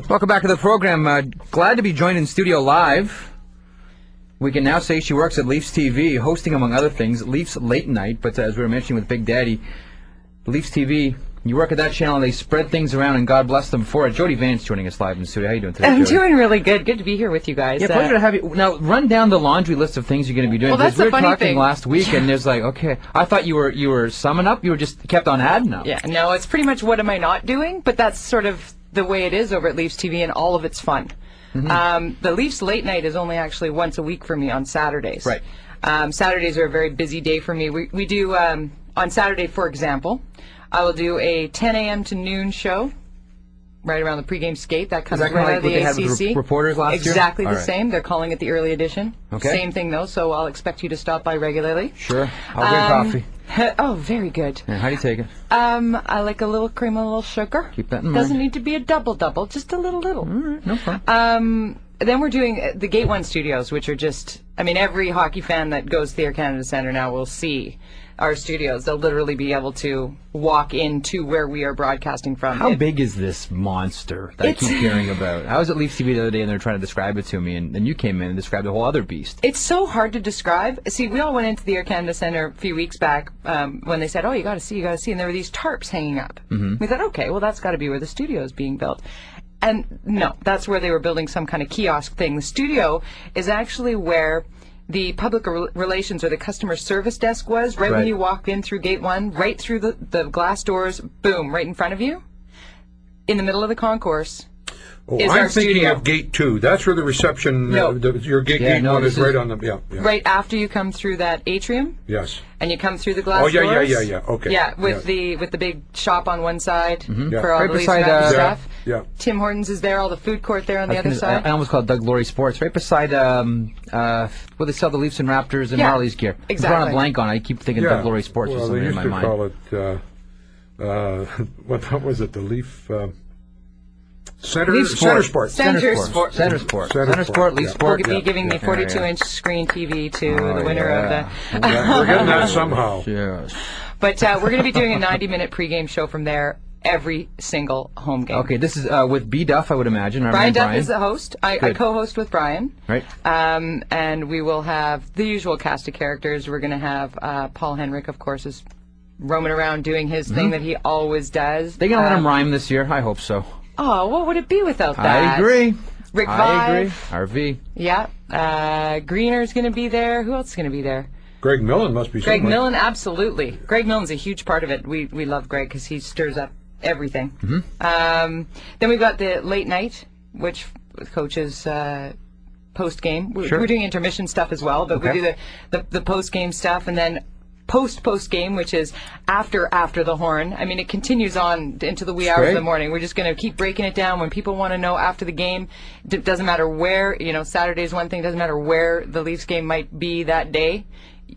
Welcome back to the program. Glad to be joined in studio live. We can now say she works at LeafsTV, hosting, among other things, Leafs Late Night. But as we were mentioning with Big Daddy, LeafsTV, you work at that channel, and they spread things around, and God bless them for it. Jody Vance joining us live in the studio. How are you doing today, I'm Jody? doing really good. Good to be here with you guys. Yeah, pleasure to have you. Now, run down the laundry list of things you're going to be doing. Well, that's we the were funny talking thing. last week, and there's like, okay, I thought you were summing up. You were just kept on adding up. Yeah, no, it's pretty much what am I not doing, but that's sort of the way it is over at LeafsTV, and all of it's fun. The Leafs Late Night is only actually once a week for me on Saturdays. Right. Saturdays are a very busy day for me. We do, on Saturday, for example, I will do a 10 a.m. to noon show right around the pregame skate. That comes Is that right kind out of of like the what they had with ACC. the reporters last year? Exactly All the right. same. They're calling it the early edition. Okay. Same thing, though, so I'll expect you to stop by regularly. Sure. I'll drink coffee. Oh, very good. And how do you take it? I like a little cream and a little sugar. Keep that in mind. Doesn't need to be a double, just a little. All right, no problem. Then we're doing the Gate 1 studios, which are just, I mean, every hockey fan that goes to the Air Canada Centre now will see our studios. They'll literally be able to walk into where we are broadcasting from. How big is this monster that I keep hearing about? I was at LeafsTV the other day, and they were trying to describe it to me, and then you came in and described a whole other beast. It's so hard to describe. See, we all went into the Air Canada Centre a few weeks back when they said, oh, you got to see, and there were these tarps hanging up. We thought, okay, well, that's got to be where the studio is being built. And no, that's where they were building some kind of kiosk thing. The studio is actually where the public relations or the customer service desk was, right when you walked in through Gate 1, right through the glass doors, boom, right in front of you, in the middle of the concourse. Oh, is I'm our thinking studio. of Gate 2. That's where the reception, No. your Gate 1 is right on the, yeah. Right after you come through that atrium. Yes. And you come through the glass Oh, yeah, doors. yeah, okay. Yeah, with the big shop on one side for all Right the Leafs beside, Raptors stuff. Yeah. Tim Hortons is there, all the food court there on the other side. I almost call it Doug Laurie Sports, right beside where they sell the Leafs and Raptors and Marlies gear. Exactly. I'm drawing a blank on it. I keep thinking Doug Laurie Sports or Well, something they in used my to mind. call it, what was it, the Leaf... Center Sport. Sport. Center Sport, Leaf Sport. We'll be giving the 42-inch screen TV to the winner of the... We're getting that somehow. Yes. But we're going to be doing a 90-minute pregame show from there every single home game. Okay, this is with B. Duff, I would imagine. Brian Duff is the host. I co-host with Brian. Right. And we will have the usual cast of characters. We're going to have Paul Henrik, of course, is roaming around doing his thing that he always does. They going to let him rhyme this year? I hope so. Oh, what would it be without that? I agree. Rick I agree. Vive. RV. Yeah. Greener's going to be there. Who else is going to be there? Greg Millen must be somewhere. Greg Millen, absolutely. Greg Millen's a huge part of it. We love Greg because he stirs up everything. Then we've got the late night, which coaches post-game. We're doing intermission stuff as well, but we do the post-game stuff, and then post-game, which is after the horn. I mean, it continues on into the wee hours of the morning. We're just going to keep breaking it down. When people want to know after the game, it doesn't matter where, Saturday's one thing, doesn't matter where the Leafs game might be that day.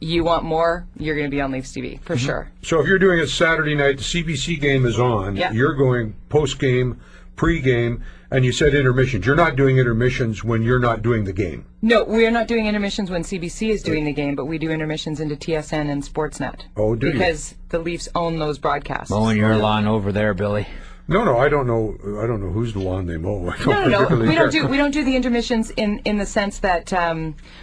You want more, you're going to be on LeafsTV, for sure. So if you're doing it Saturday night, the CBC game is on. Yeah. You're going post-game, pre-game, and you said intermissions. You're not doing intermissions when you're not doing the game. No, we're not doing intermissions when CBC is doing the game, but we do intermissions into TSN and Sportsnet. Oh, do you? Because the Leafs own those broadcasts. Mowing your lawn over there, Billy. No, I don't know whose lawn they mow. No. We don't do the intermissions in the sense that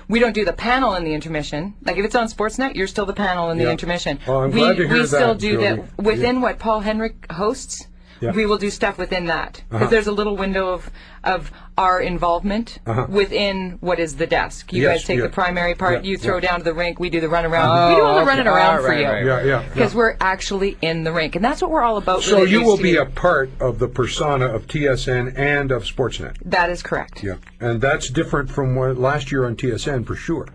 we don't do the panel in the intermission. Like if it's on Sportsnet, you're still the panel in the intermission. Oh, I'm glad to hear we still that, do Jody. that within what Paul Henrik hosts. Yeah. We will do stuff within that because there's a little window of our involvement within what is the desk. You guys take the primary part. You throw down to the rink. We do the runaround. We do all the running around for you. Because we're actually in the rink, and that's what we're all about. So you will be a part of the persona of TSN and of Sportsnet. That is correct. Yeah, and that's different from what last year on TSN for sure.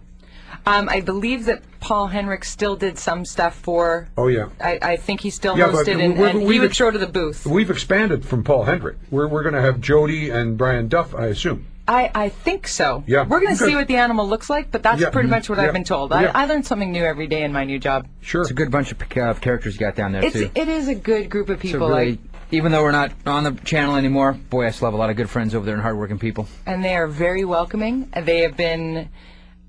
I believe that Paul Henrik still did some stuff for... Oh, yeah. I think he still hosted, and he would throw to the booth. We've expanded from Paul Henrik. We're going to have Jody and Brian Duff, I assume. I think so. Yeah. We're going to see what the animal looks like, but that's pretty much what I've been told. Yeah. I learn something new every day in my new job. Sure. It's a good bunch of characters you got down there, too. It is a good group of people. So really, even though we're not on the channel anymore, boy, I still have a lot of good friends over there and hardworking people. And they are very welcoming. They have been...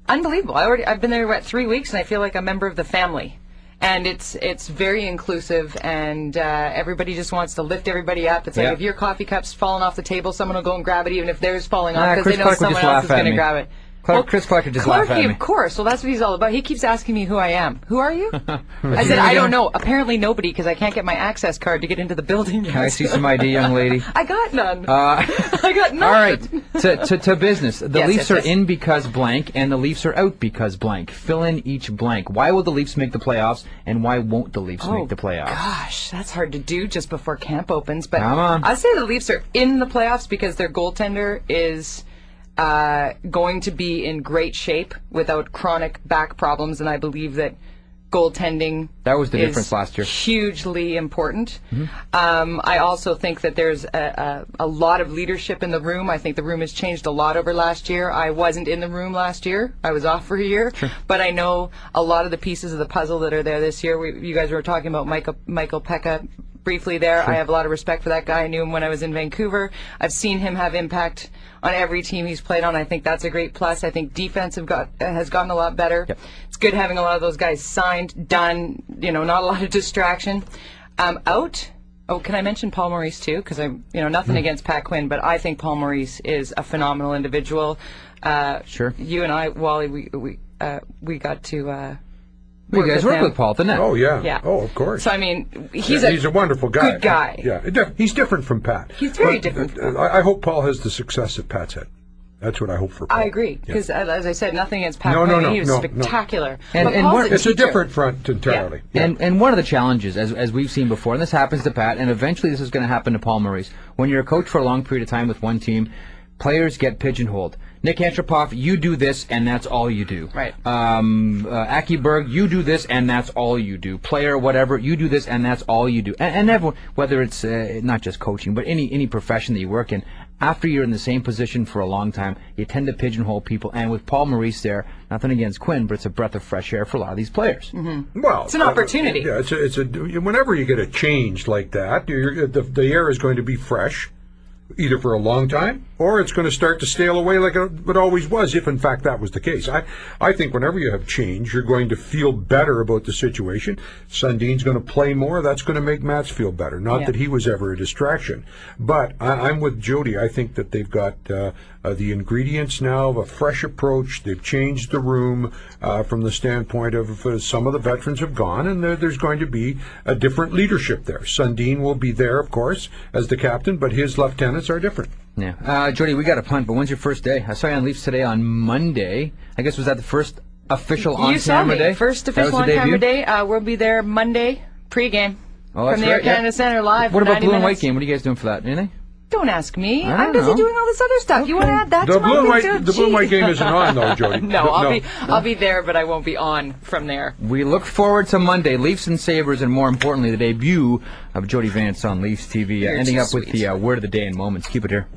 unbelievable. I've been there 3 weeks, and I feel like a member of the family. And it's very inclusive, and everybody just wants to lift everybody up. It's like if your coffee cup's falling off the table, someone will go and grab it, even if theirs falling off, because they know someone else is going to grab it. Chris Clark would just laugh at me. Of course. Well, that's what he's all about. He keeps asking me who I am. Who are you? I said, I don't know. Apparently nobody, because I can't get my access card to get into the building yet. Can I see some ID, young lady? I got none. I got none. All right. To business. The Leafs are in because blank, and the Leafs are out because blank. Fill in each blank. Why will the Leafs make the playoffs, and why won't the Leafs make the playoffs? Gosh, that's hard to do just before camp opens. But come on. I'd say the Leafs are in the playoffs because their goaltender is going to be in great shape without chronic back problems, and I believe that goaltending that was the difference last year. Hugely important. I also think that there's a lot of leadership in the room. I think the room has changed a lot over last year. I wasn't in the room last year. I was off for a year. Sure. But I know a lot of the pieces of the puzzle that are there this year. You guys were talking about Michael Pekka briefly there. Sure. I have a lot of respect for that guy. I knew him when I was in Vancouver. I've seen him have impact on every team he's played on. I think that's a great plus. I think defense has gotten a lot better. Yep. It's good having a lot of those guys signed, done, not a lot of distraction. Out. Oh, can I mention Paul Maurice too? Because nothing against Pat Quinn, but I think Paul Maurice is a phenomenal individual. Sure. You and I, Wally, we got to you guys work with Paul, didn't it? Oh, yeah. Yeah. Oh, of course. So, I mean, he's a wonderful guy. Good guy. Yeah. He's different from Pat. He's very different from Pat. I hope Paul has the success that Pat's had. That's what I hope for Paul. I agree. Because, as I said, nothing against Pat. No, he was spectacular. And it's a different front entirely. Yeah. And one of the challenges, as we've seen before, and this happens to Pat, and eventually this is going to happen to Paul Maurice, when you're a coach for a long period of time with one team, players get pigeonholed. Nick Antropov, you do this, and that's all you do. Right. Aki Berg, you do this, and that's all you do. Player, whatever, you do this, and that's all you do. And everyone, whether it's not just coaching, but any profession that you work in, after you're in the same position for a long time, you tend to pigeonhole people. And with Paul Maurice there, nothing against Quinn, but it's a breath of fresh air for a lot of these players. Mm-hmm. Well, it's an opportunity. Yeah, it's a whenever you get a change like that, the air is going to be fresh, either for a long time, or it's going to start to stale away like it always was, if in fact that was the case. I think whenever you have change, you're going to feel better about the situation. Sundin's going to play more. That's going to make Mats feel better. Not that he was ever a distraction. But I'm with Jody. I think that they've got the ingredients now of a fresh approach. They've changed the room from the standpoint of some of the veterans have gone, and there's going to be a different leadership there. Sundin will be there, of course, as the captain, but his lieutenants are different. Yeah. Jody, we got a punt, but when's your first day? I saw you on Leafs Today on Monday. I guess was that the first official on-camera day? First official on-camera day. We'll be there Monday, pregame, from the Air Canada Center live. What about blue and white game? What are you guys doing for that? Anything? Don't ask me. I'm busy doing all this other stuff. Okay. You want to add that to my thing too? The blue and white game isn't on, though, Jody. No, I'll be there, but I won't be on from there. We look forward to Monday, Leafs and Sabres, and more importantly, the debut of Jody Vance on Leafs TV. Ending up with the word of the day in moments. Keep it here.